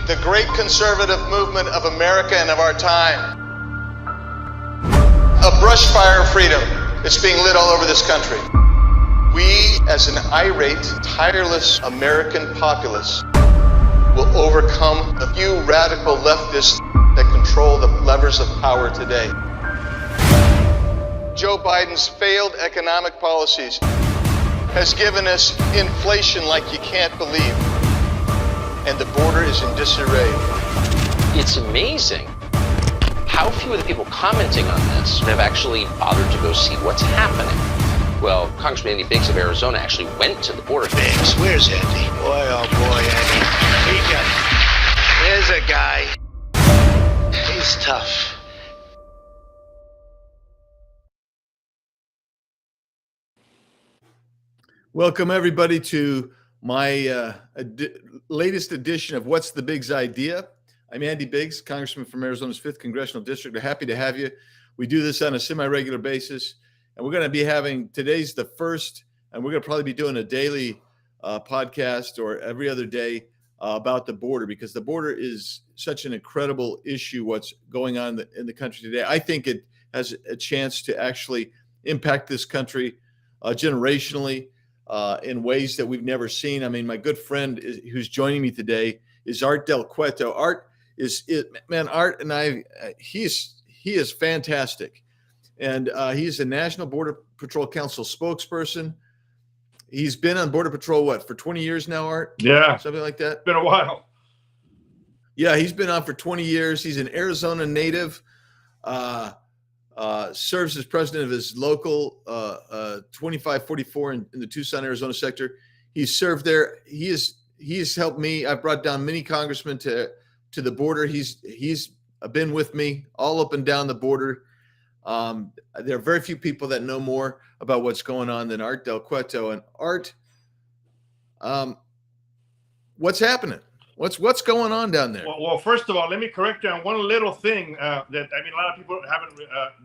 the great conservative movement of America and of our time. A brush fire of freedom that's being lit all over this country. We, as an irate, tireless American populace, will overcome the few radical leftists that control the levers of power today. Joe Biden's failed economic policies has given us inflation like you can't believe, and the border is in disarray. It's amazing how few of the people commenting on this have actually bothered to go see what's happening. Well, Congressman Andy Biggs of Arizona actually went to the border. Biggs, where's Andy? Boy, oh boy, Andy. There's a guy. He's tough. Welcome, everybody, to my latest edition of What's the Biggs Idea? I'm Andy Biggs, Congressman from Arizona's 5th Congressional District. We're happy to have you. We do this on a semi-regular basis, and we're going to be having, today's the first, and we're going to probably be doing a daily podcast or every other day about the border, because the border is such an incredible issue, what's going on in the country today. I think it has a chance to actually impact this country generationally, in ways that we've never seen. I mean, my good friend who's joining me today is Art Del Cueto. Art and I, he is fantastic. And he's a National Border Patrol Council spokesperson. He's been on Border Patrol, for 20 years now, Art? Yeah. Something like that? Been a while. Yeah, he's been on for 20 years. He's an Arizona native. Serves as president of his local 2544 in the Tucson, Arizona sector. He's served there. He's helped me. I've brought down many congressmen to the border. He's been with me all up and down the border. There are very few people that know more about what's going on than Art Del Cueto. And Art, what's happening? What's going on down there? Well, first of all, let me correct you on one little thing that a lot of people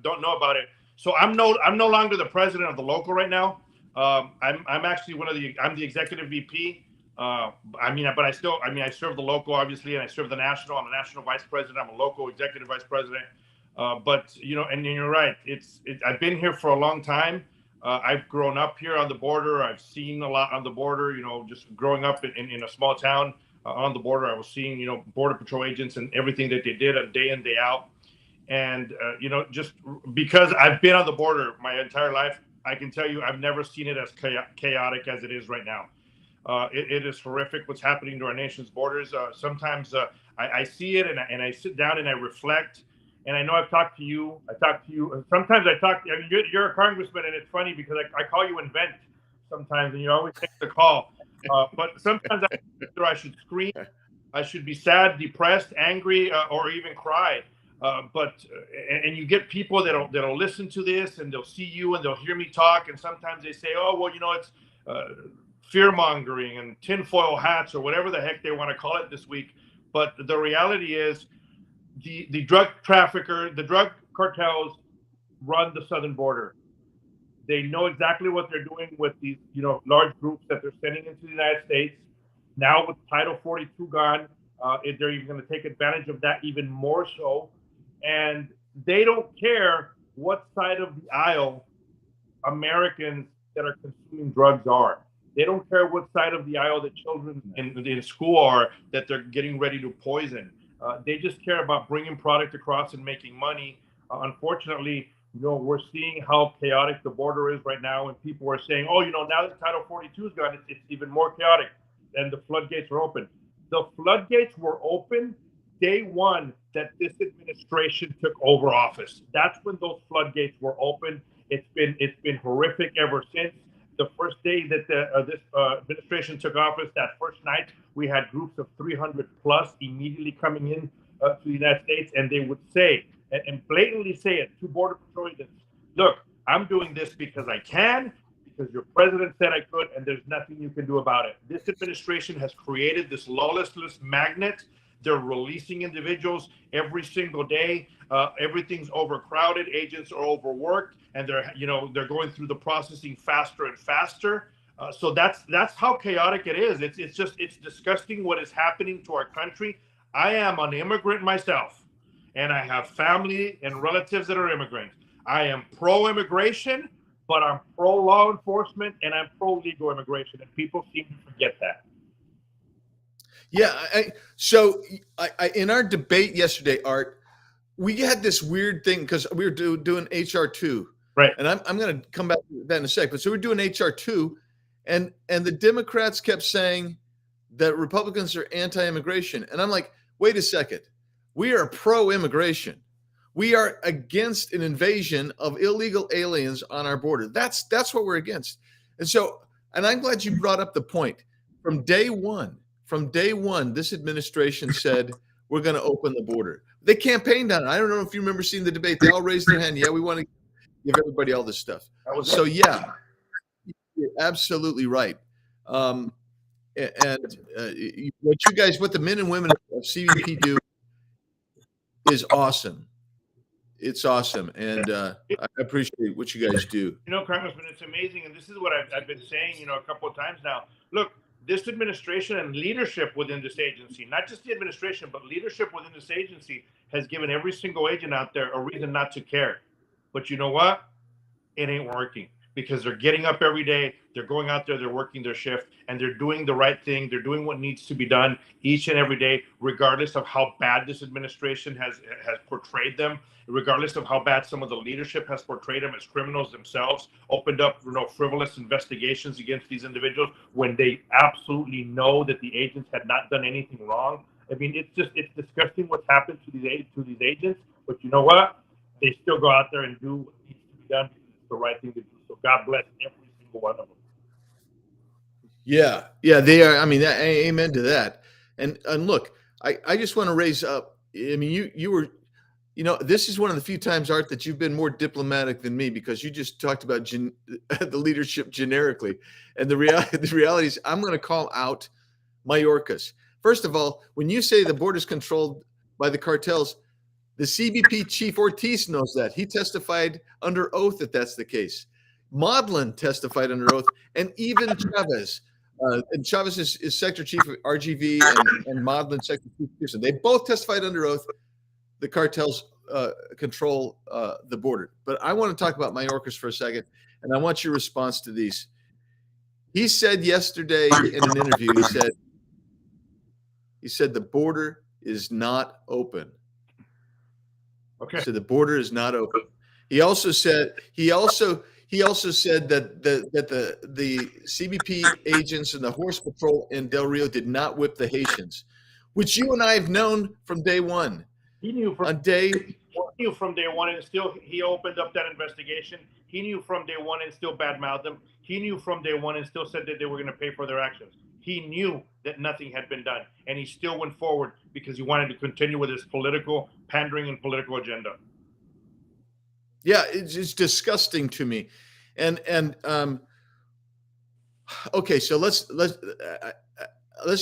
don't know about it. So I'm no longer the president of the local right now. I'm actually I'm the executive VP. But I serve the local obviously, and I serve the national. I'm a national vice president. I'm a local executive vice president. But and you're right. I've been here for a long time. I've grown up here on the border. I've seen a lot on the border. Just growing up in a small town. On the border, I was seeing, Border Patrol agents and everything that they did day in, day out. And, just because I've been on the border my entire life, I can tell you I've never seen it as chaotic as it is right now. It is horrific what's happening to our nation's borders. Sometimes I see it and I sit down and I reflect. And I know I've talked to you. Sometimes you're a congressman, and it's funny because I call you in vent sometimes, and you always take the call. But sometimes I should scream, I should be sad, depressed, angry, or even cry. And you get people that'll listen to this, and they'll see you and they'll hear me talk. And sometimes they say, oh, well, it's fear mongering and tinfoil hats or whatever the heck they want to call it this week. But the reality is the drug cartels run the southern border. They know exactly what they're doing with these, large groups that they're sending into the United States. Now with Title 42 gone, they're even going to take advantage of that even more so. And they don't care what side of the aisle Americans that are consuming drugs are. They don't care what side of the aisle the children in school are that they're getting ready to poison. They just care about bringing product across and making money. Unfortunately, we're seeing how chaotic the border is right now, and people are saying, oh, now that Title 42 is gone, it's even more chaotic, and the floodgates are open. The floodgates were open day one that this administration took over office. That's when those floodgates were open. It's been horrific ever since. The first day that this administration took office, that first night, we had groups of 300 plus immediately coming in to the United States, and they would say, and blatantly say it to Border Patrol agents, look, I'm doing this because I can, because your president said I could, and there's nothing you can do about it. This administration has created this lawlessness magnet. They're releasing individuals every single day. Everything's overcrowded. Agents are overworked, and they're going through the processing faster and faster. So that's how chaotic it is. It's disgusting what is happening to our country. I am an immigrant myself, and I have family and relatives that are immigrants. I am pro-immigration, but I'm pro-law enforcement, and I'm pro-legal immigration, and people seem to forget that. Yeah. So in our debate yesterday, Art, we had this weird thing because we were doing HR2. Right. And I'm going to come back to that in a sec. But so we're doing HR2, and the Democrats kept saying that Republicans are anti-immigration. And I'm like, wait a second. We are pro-immigration. We are against an invasion of illegal aliens on our border. That's what we're against. And I'm glad you brought up the point. From day one, this administration said we're going to open the border. They campaigned on it. I don't know if you remember seeing the debate. They all raised their hand. Yeah, we want to give everybody all this stuff. So yeah, you're absolutely right. What the men and women of CBP do is awesome. It's awesome, and I appreciate what you guys do. Congressman, it's amazing, and this is what I've been saying, a couple of times now. Look, this administration and leadership within this agency, not just the administration, but leadership within this agency, has given every single agent out there a reason not to care. But you know what? It ain't working, because they're getting up every day, they're going out there, they're working their shift, and they're doing the right thing. They're doing what needs to be done each and every day, regardless of how bad this administration has portrayed them, regardless of how bad some of the leadership has portrayed them as criminals themselves, opened up frivolous investigations against these individuals when they absolutely know that the agents had not done anything wrong. I mean, it's disgusting what's happened to these agents, but you know what? They still go out there and do what needs to be done, because it's the right thing to do. So God bless every single one of them. Yeah, they are. I mean, amen to that. And look, I just want to raise up. I mean, you were, this is one of the few times, Art, that you've been more diplomatic than me, because you just talked about the leadership generically, and the reality is, I'm going to call out Mayorkas. First of all, when you say the border is controlled by the cartels, the CBP chief Ortiz knows that. He testified under oath that that's the case. Maudlin testified under oath, and even Chavez. And Chavez is sector chief of RGV, and Maudlin sector chief of Pearson. They both testified under oath the cartels control the border. But I want to talk about Mayorkas for a second, and I want your response to these. He said yesterday in an interview, he said the border is not open. Okay. He said the border is not open. He also said that the CBP agents and the Horse Patrol in Del Rio did not whip the Haitians, which you and I have known from day one. He knew from day one, and still he opened up that investigation. He knew from day one and still badmouthed them. He knew from day one and still said that they were going to pay for their actions. He knew that nothing had been done, and he still went forward because he wanted to continue with his political pandering and political agenda. Yeah, it's disgusting to me. And okay, so let's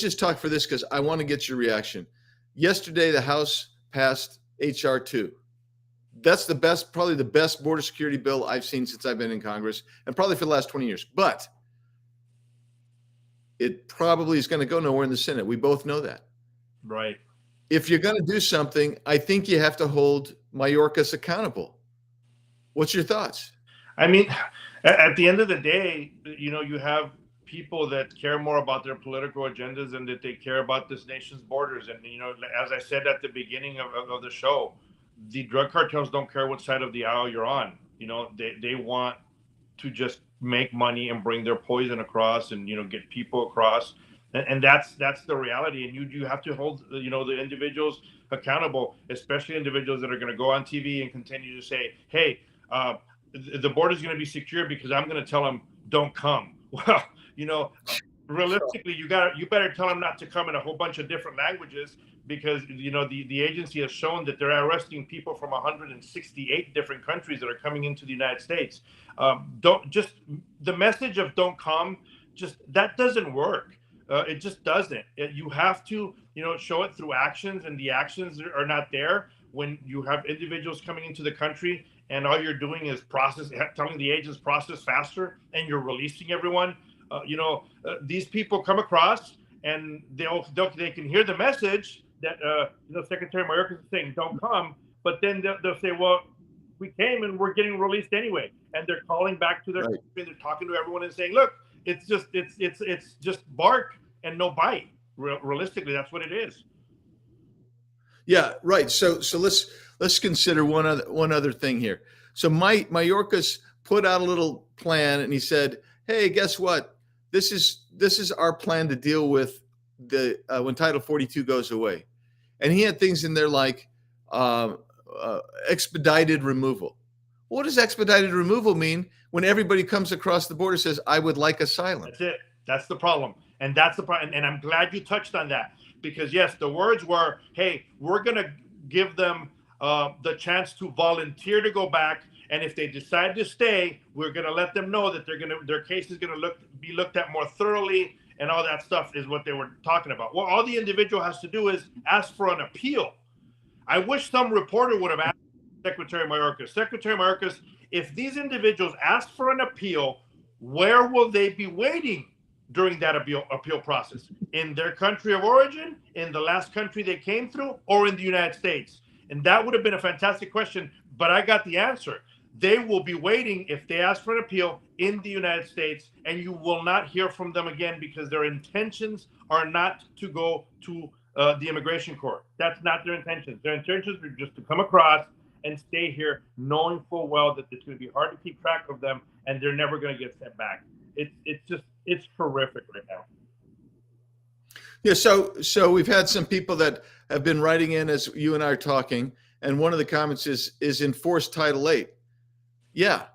just talk for this, because I want to get your reaction. Yesterday, the House passed HR2. That's probably the best border security bill I've seen since I've been in Congress, and probably for the last 20 years. But it probably is going to go nowhere in the Senate. We both know that. Right. If you're going to do something, I think you have to hold Mayorkas accountable. What's your thoughts? I mean, at the end of the day, you have people that care more about their political agendas than that they care about this nation's borders. And, as I said at the beginning of the show, the drug cartels don't care what side of the aisle you're on. They want to just make money and bring their poison across and, get people across. And that's the reality. And you have to hold, the individuals accountable, especially individuals that are going to go on TV and continue to say, hey, the border is going to be secure because I'm going to tell them don't come. Well, realistically, you better tell them not to come in a whole bunch of different languages, because the agency has shown that they're arresting people from 168 different countries that are coming into the United States. The message of don't come, that doesn't work. It just doesn't. You have to show it through actions, and the actions are not there when you have individuals coming into the country and all you're doing is telling the agents process faster, and you're releasing everyone. These people come across and they can hear the message, that Secretary Mayorkas is saying don't come, but then they'll say, well, we came and we're getting released anyway, and they're calling back to their Right. country, they're talking to everyone and saying, look, it's just bark and no bite. Realistically, that's what it is. Yeah, right. So let's consider one other thing here. So Mayorkas put out a little plan, and he said, "Hey, guess what? This is our plan to deal with the when Title 42 goes away." And he had things in there like expedited removal. What does expedited removal mean when everybody comes across the border and says, "I would like asylum"? That's it. That's the problem. And that's the problem. And I'm glad you touched on that, because yes, the words were, hey, we're going to give them the chance to volunteer to go back. And if they decide to stay, we're going to let them know that their case is going to be looked at more thoroughly, and all that stuff is what they were talking about. Well, all the individual has to do is ask for an appeal. I wish some reporter would have asked Secretary Mayorkas, if these individuals ask for an appeal, where will they be waiting during that appeal process? In their country of origin, in the last country they came through, or in the United States? And that would have been a fantastic question, but I got the answer. They will be waiting, if they ask for an appeal, in the United States, and you will not hear from them again, because their intentions are not to go to the immigration court. That's not their intentions. Their intentions are just to come across and stay here, knowing full well that it's going to be hard to keep track of them, and they're never going to get sent back. It's horrific right now. Yeah, so we've had some people that have been writing in as you and I are talking, and one of the comments is enforce Title 8. Yeah.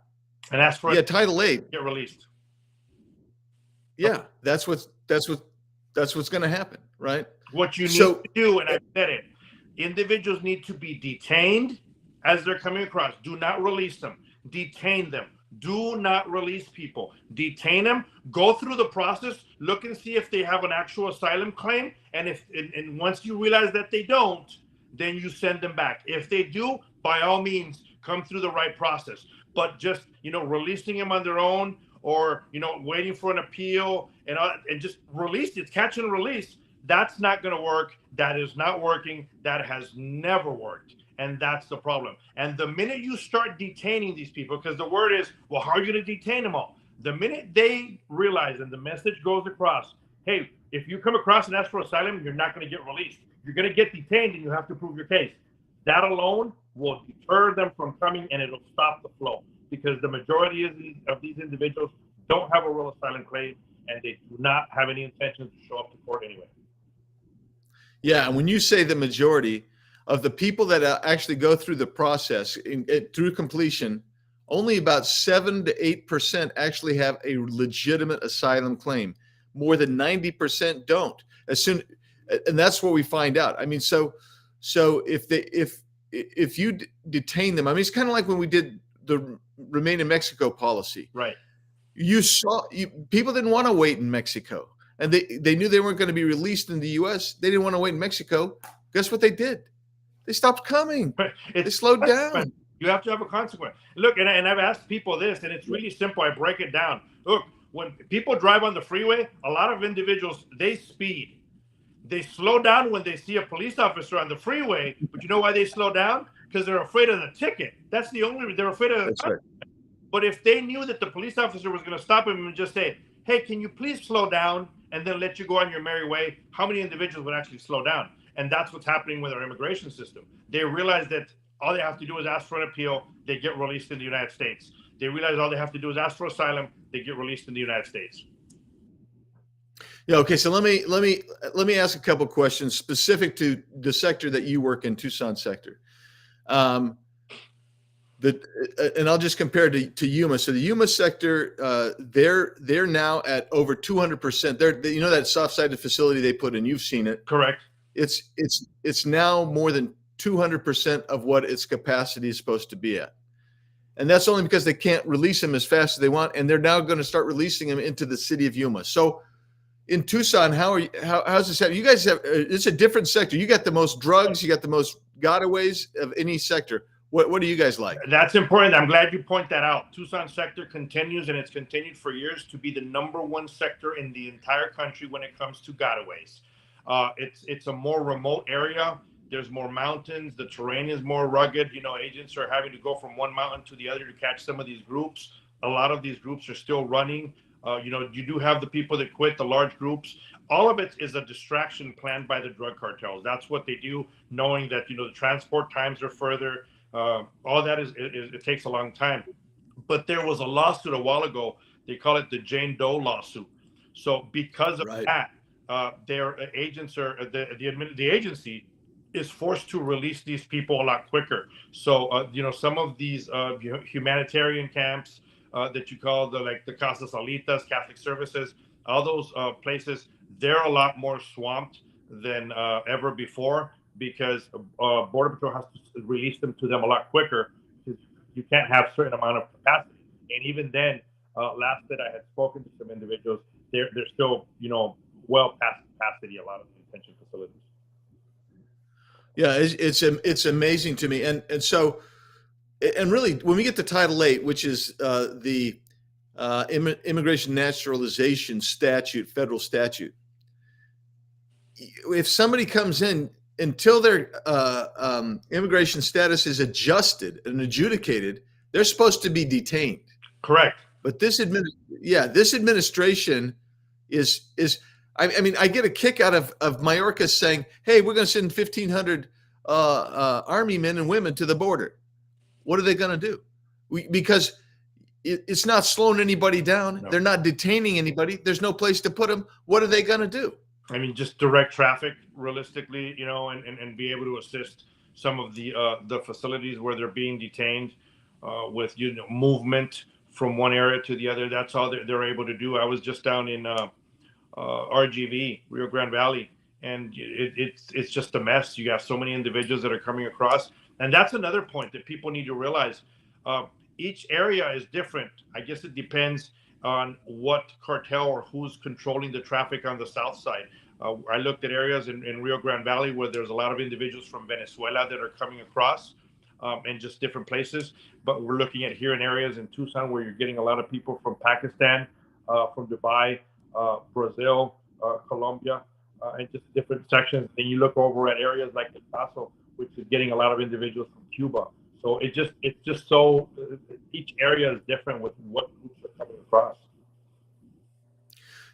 And ask for Title 8 get released. Yeah, that's what's going to happen, right? What you need to do, and I said it, individuals need to be detained as they're coming across. Do not release them. Detain them. Do not release people. Detain them. Go through the process. Look and see if they have an actual asylum claim. And and once you realize that they don't, then you send them back. If they do, by all means, come through the right process. But just releasing them on their own, or waiting for an appeal and just release it, catch and release. That's not going to work. That is not working. That has never worked. And that's the problem. And the minute you start detaining these people, because the word is, well, how are you going to detain them all? The minute they realize and the message goes across, hey, if you come across and ask for asylum, you're not going to get released. You're going to get detained, and you have to prove your case. That alone will deter them from coming, and it'll stop the flow, because the majority of these individuals don't have a real asylum claim, and they do not have any intention to show up to court anyway. Yeah, and when you say the majority of the people that actually go through the process through completion, only about 7 to 8% actually have a legitimate asylum claim. More than 90% don't. And that's what we find out. I mean, so if you detain them, I mean, it's kind of like when we did the Remain in Mexico policy. Right. People didn't want to wait in Mexico, and they knew they weren't going to be released in the U.S. They didn't want to wait in Mexico. Guess what they did? They stopped coming. They slowed down. You have to have a consequence. Look, and I've asked people this, and it's really simple. I break it down. Look, when people drive on the freeway, a lot of individuals, they speed. They slow down when they see a police officer on the freeway. But you know why they slow down? Because they're afraid of the ticket. That's the only reason. They're afraid of the ticket. Right. But if they knew that the police officer was going to stop him and just say, hey, can you please slow down, and then let you go on your merry way, how many individuals would actually slow down? And that's what's happening with our immigration system. They realize that all they have to do is ask for an appeal, they get released in the United States. They realize all they have to do is ask for asylum, they get released in the United States. Yeah. Okay. So let me ask a couple questions specific to the sector that you work in, Tucson sector. And I'll just compare to Yuma. So the Yuma sector, they're now at over 200%. They're that soft-sided facility they put in. You've seen it. Correct. It's now more than 200% of what its capacity is supposed to be at. And that's only because they can't release them as fast as they want. And they're now going to start releasing them into the city of Yuma. So in Tucson, how's this happen? You guys it's a different sector. You got the most drugs, you got the most gotaways of any sector. What do you guys like? That's important. I'm glad you point that out. Tucson sector continues, and it's continued for years, to be the #1 sector in the entire country when it comes to gotaways. It's a more remote area. There's more mountains. The terrain is more rugged. Agents are having to go from one mountain to the other to catch some of these groups. A lot of these groups are still running. You do have the people that quit, the large groups. All of it is a distraction planned by the drug cartels. That's what they do, knowing that the transport times are further. All that it takes a long time. But there was a lawsuit a while ago. They call it the Jane Doe lawsuit. So because of that, their agents are the agency is forced to release these people a lot quicker. So some of these humanitarian camps that you call the Casas Alitas, Catholic Services, all those places, they're a lot more swamped than ever before, because Border Patrol has to release them to them a lot quicker, because you can't have a certain amount of capacity. And even then, last that I had spoken to some individuals, they're still well past capacity, a lot of detention facilities. Yeah, it's amazing to me, and so, and really, when we get to Title 8, which is the Immigration Naturalization Statute, federal statute, if somebody comes in, until their immigration status is adjusted and adjudicated, they're supposed to be detained. Correct. But this administration is. I mean, I get a kick out of Mayorkas saying, "Hey, we're going to send 1,500 Army men and women to the border." What are they going to do? Because it's not slowing anybody down. No. They're not detaining anybody. There's no place to put them. What are they going to do? I mean, just direct traffic, realistically, and be able to assist some of the facilities where they're being detained with movement from one area to the other. That's all they're able to do. I was just down in RGV, Rio Grande Valley, and it's just a mess. You have so many individuals that are coming across, and that's another point that people need to realize. Each area is different. I guess it depends on what cartel or who's controlling the traffic on the south side. I looked at areas in Rio Grande Valley where there's a lot of individuals from Venezuela that are coming across, and just different places. But we're looking at here in areas in Tucson where you're getting a lot of people from Pakistan, from Dubai, Brazil, Colombia, and just different sections. Then you look over at areas like El Paso, which is getting a lot of individuals from Cuba. So it's just so each area is different with what groups are coming across.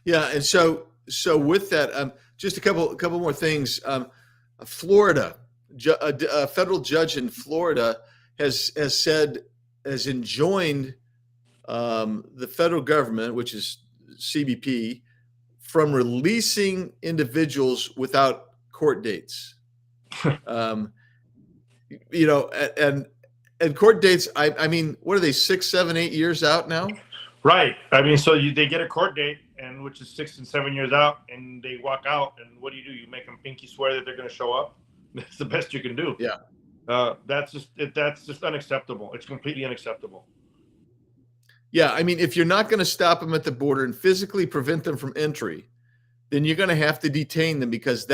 Yeah, and so with that, just a couple more things. Florida, a federal judge in Florida has enjoined the federal government, which is CBP, from releasing individuals without court dates. And court dates, I mean, what are they, 6, 7, 8 years out now? Right. I mean, so they get a court date, and which is 6 and 7 years out, and they walk out, and what do? You make them pinky swear that they're going to show up? That's the best you can do. Yeah. That's just unacceptable. It's completely unacceptable. Yeah, I mean, if you're not going to stop them at the border and physically prevent them from entry, then you're going to have to detain them, because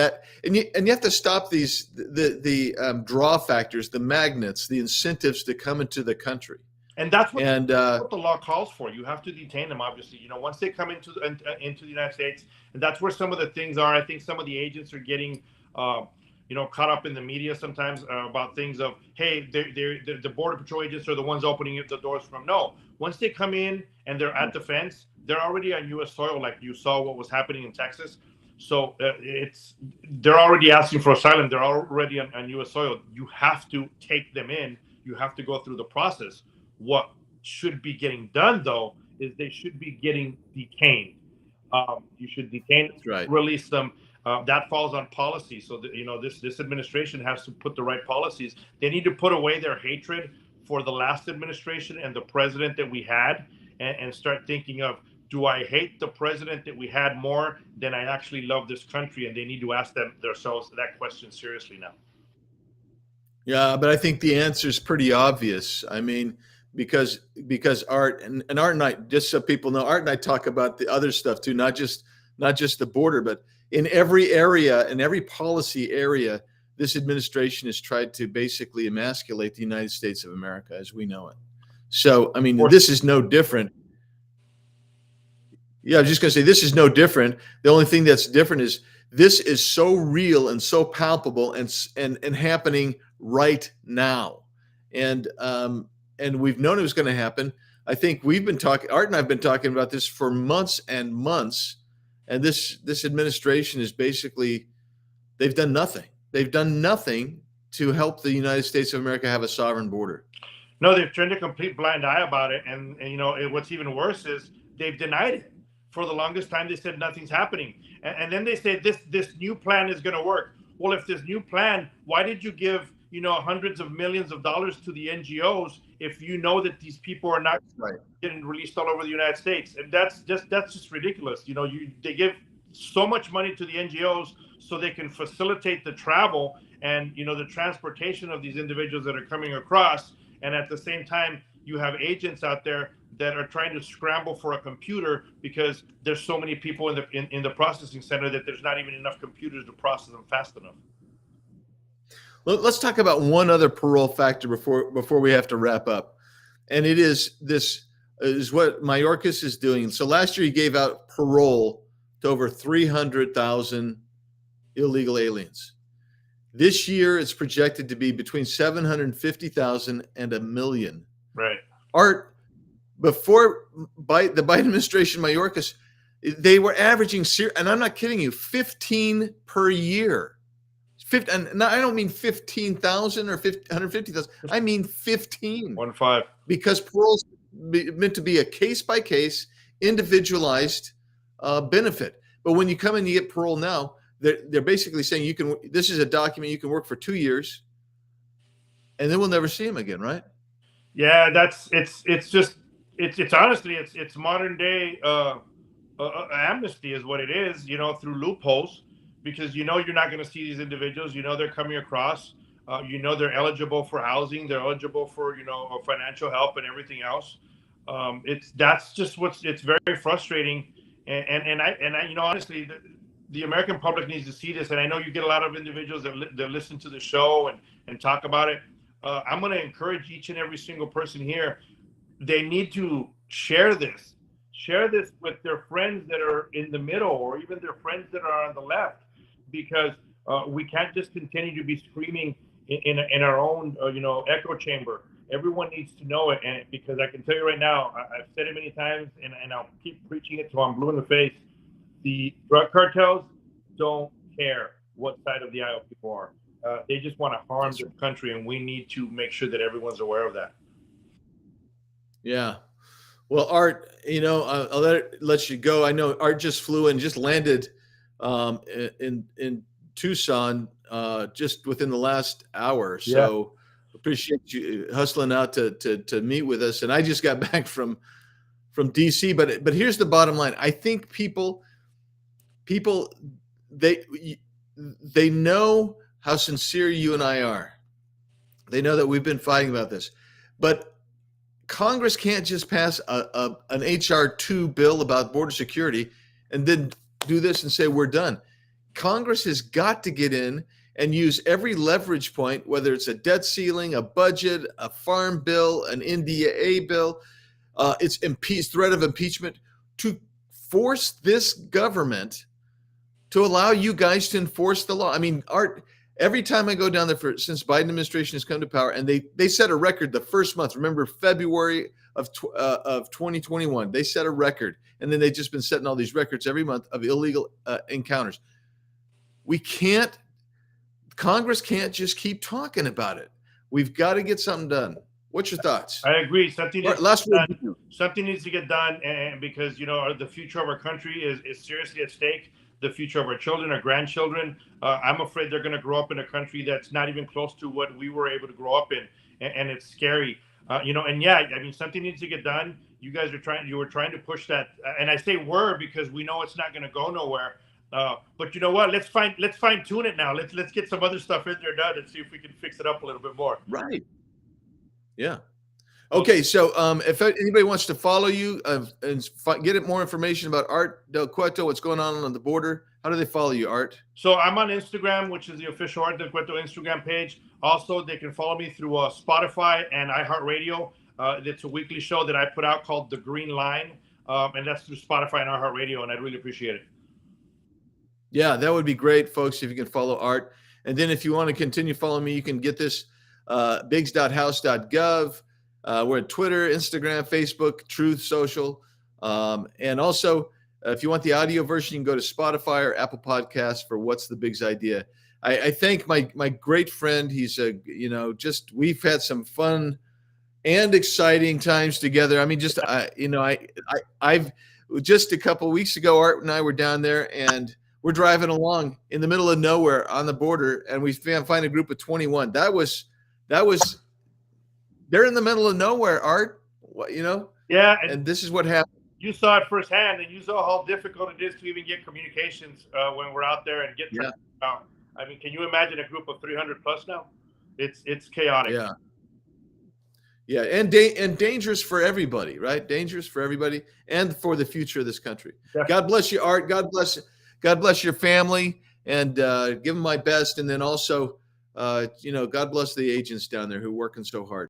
and you have to stop these the draw factors, the magnets, the incentives to come into the country. And that's what the law calls for. You have to detain them, obviously. Once they come into the United States, and that's where some of the things are. I think some of the agents are getting caught up in the media sometimes about things of, hey, the Border Patrol agents are the ones opening the doors for them. No, once they come in and they're at the fence, they're already on U.S. soil, like you saw what was happening in Texas. So they're already asking for asylum. They're already on U.S. soil. You have to take them in. You have to go through the process. What should be getting done, though, is they should be getting detained. You should detain them, right. Release them. That falls on policy. So this administration has to put the right policies. They need to put away their hatred for the last administration and the president that we had, and start thinking of, do I hate the president that we had more than I actually love this country? And they need to ask themselves that question seriously now. Yeah, but I think the answer is pretty obvious. I mean, because Art and Art and I, just so people know, Art and I talk about the other stuff too, not just the border, but in every area, in every policy area, this administration has tried to basically emasculate the United States of America as we know it. So, I mean, this is no different. Yeah, I was just going to say, this is no different. The only thing that's different is This is so real and so palpable and happening right now. And we've known it was going to happen. I think we've been talking, Art and I've been talking about this for months and months. And this administration is basically, they've done nothing. They've done nothing to help the United States of America have a sovereign border. No, they've turned a complete blind eye about it. And what's even worse is they've denied it. For the longest time, they said nothing's happening. And then they said this new plan is going to work. Well, if this new plan, why did you give, hundreds of millions of dollars to the NGOs if you know that these people are not getting released all over the United States? And that's just ridiculous. They give so much money to the NGOs so they can facilitate the travel and, the transportation of these individuals that are coming across. And at the same time, you have agents out there that are trying to scramble for a computer because there's so many people in the processing center that there's not even enough computers to process them fast enough. Let's talk about one other parole factor before we have to wrap up. And it is what Mayorkas is doing. So last year he gave out parole to over 300,000 illegal aliens. This year it's projected to be between 750,000 and 1 million. Right. Art, before the Biden administration, Mayorkas, they were averaging, and I'm not kidding you, 15 per year. And I don't mean 15,000 or 150,000. I mean 15. 15. Because parole's meant to be a case-by-case, individualized benefit. But when you come and you get parole now, they're basically saying this is a document you can work for 2 years, and then we'll never see him again, right? Yeah, it's honestly modern day amnesty is what it is, through loopholes, because you're not going to see these individuals. They're coming across. They're eligible for housing. They're eligible for financial help and everything else. It's very frustrating. And I honestly, the American public needs to see this. And I know you get a lot of individuals that listen to the show and talk about it. I'm going to encourage each and every single person here. They need to share this with their friends that are in the middle, or even their friends that are on the left, because we can't just continue to be screaming in our own echo chamber. Everyone needs to know it, and because I can tell you right now, I've said it many times, and I'll keep preaching it till I'm blue in the face. The drug cartels don't care what side of the aisle people are. They just want to harm this country, and we need to make sure that everyone's aware of that. Yeah. Well, Art, I'll let you go. I know Art just flew and just landed in Tucson just within the last hour. So appreciate you hustling out to meet with us. And I just got back from DC. But here's the bottom line. I think people they know how sincere you and I are. They know that we've been fighting about this. But Congress can't just pass an H.R. 2 bill about border security and then do this and say we're done. Congress has got to get in and use every leverage point, whether it's a debt ceiling, a budget, a farm bill, an NDAA bill, it's threat of impeachment, to force this government to allow you guys to enforce the law. I mean, Art, every time I go down there since Biden administration has come to power, and they set a record the first month. Remember February of 2021, they set a record, and then they've just been setting all these records every month of illegal encounters. Congress can't just keep talking about it. We've got to get something done. What's your thoughts? I agree. Something needs to get done, and because the future of our country is seriously at stake. The future of our children, our grandchildren. I'm afraid they're going to grow up in a country that's not even close to what we were able to grow up in, and it's scary. Something needs to get done. You guys you were trying to push that, and I say were because we know it's not going to go nowhere. But you know what? Let's fine tune it now. Let's get some other stuff in there done and see if we can fix it up a little bit more. Right. Yeah. Okay, so if anybody wants to follow you and get more information about Art Del Cueto, what's going on the border, how do they follow you, Art? So I'm on Instagram, which is the official Art Del Cueto Instagram page. Also, they can follow me through Spotify and iHeartRadio. It's a weekly show that I put out called The Green Line, and that's through Spotify and iHeartRadio, and I'd really appreciate it. Yeah, that would be great, folks, if you can follow Art. And then if you want to continue following me, you can get this biggs.house.gov. We're at Twitter, Instagram, Facebook, Truth Social. And also, if you want the audio version, you can go to Spotify or Apple Podcasts for What's the Big's Idea. I thank my great friend. He's we've had some fun and exciting times together. I mean, I've just a couple of weeks ago, Art and I were down there, and we're driving along in the middle of nowhere on the border, and we find a group of 21. That was they're in the middle of nowhere, Art. Yeah, and this is what happened. You saw it firsthand, and you saw how difficult it is to even get communications when we're out there and get out. I mean, can you imagine a group of 300 plus now? It's chaotic. Yeah. Yeah, and dangerous for everybody, right? Dangerous for everybody and for the future of this country. Definitely. God bless you, Art. God bless your family, and give them my best. And then also, God bless the agents down there who are working so hard.